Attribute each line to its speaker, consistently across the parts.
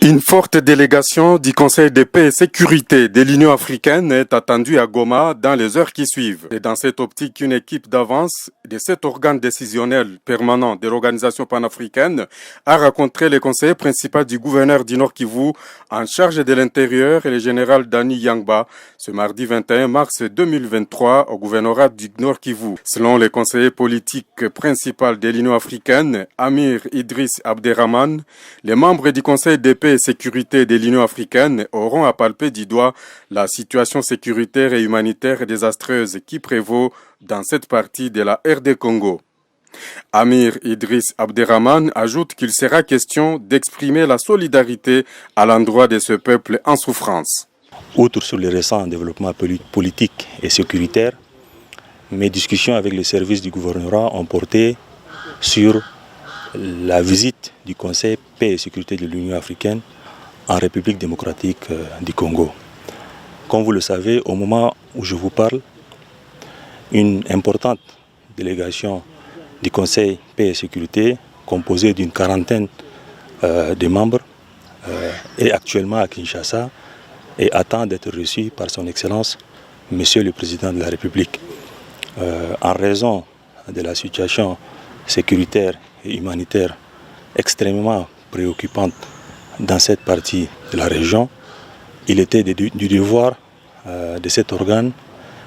Speaker 1: Une forte délégation du Conseil de paix et sécurité de l'Union africaine est attendue à Goma dans les heures qui suivent. Et dans cette optique, une équipe d'avance de 7 organes décisionnels permanents de l'organisation panafricaine a rencontré le conseiller principal du gouverneur du Nord Kivu en charge de l'intérieur et le général Dani Yangba ce mardi 21 mars 2023 au gouvernorat du Nord Kivu. Selon le conseiller politique principal de l'Union africaine, Amir Idriss Abderrahman, les membres du Conseil de paix et sécurité de l'Union africaine auront à palper du doigt la situation sécuritaire et humanitaire désastreuse qui prévaut dans cette partie de la RD Congo. Amir Idriss Abderrahman ajoute qu'il sera question d'exprimer la solidarité à l'endroit de ce peuple en souffrance.
Speaker 2: Outre sur les récents développements politiques et sécuritaires, mes discussions avec les services du gouvernorat ont porté sur la visite du Conseil paix et sécurité de l'Union africaine en République démocratique du Congo. Comme vous le savez, au moment où je vous parle, une importante délégation du Conseil paix et sécurité, composée d'une quarantaine de membres, est actuellement à Kinshasa et attend d'être reçue par son Excellence, Monsieur le Président de la République. En raison de la situation sécuritaire et humanitaire extrêmement préoccupante dans cette partie de la région, il était du devoir de cet organe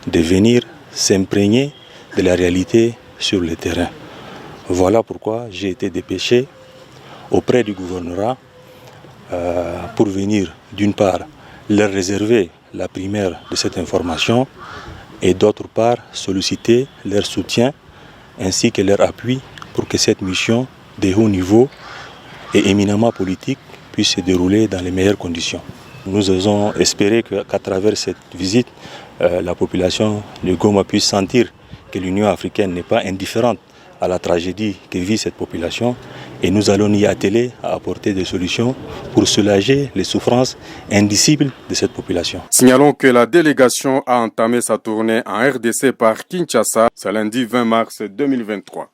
Speaker 2: de venir s'imprégner de la réalité sur le terrain. Voilà pourquoi j'ai été dépêché auprès du gouvernorat pour venir d'une part leur réserver la primaire de cette information et d'autre part solliciter leur soutien ainsi que leur appui pour que cette mission de haut niveau et éminemment politique puisse se dérouler dans les meilleures conditions. Nous osons espérer qu'à travers cette visite, la population de Goma puisse sentir que l'Union africaine n'est pas indifférente à la tragédie que vit cette population et nous allons y atteler à apporter des solutions pour soulager les souffrances indicibles de cette population.
Speaker 1: Signalons que la délégation a entamé sa tournée en RDC par Kinshasa ce lundi 20 mars 2023.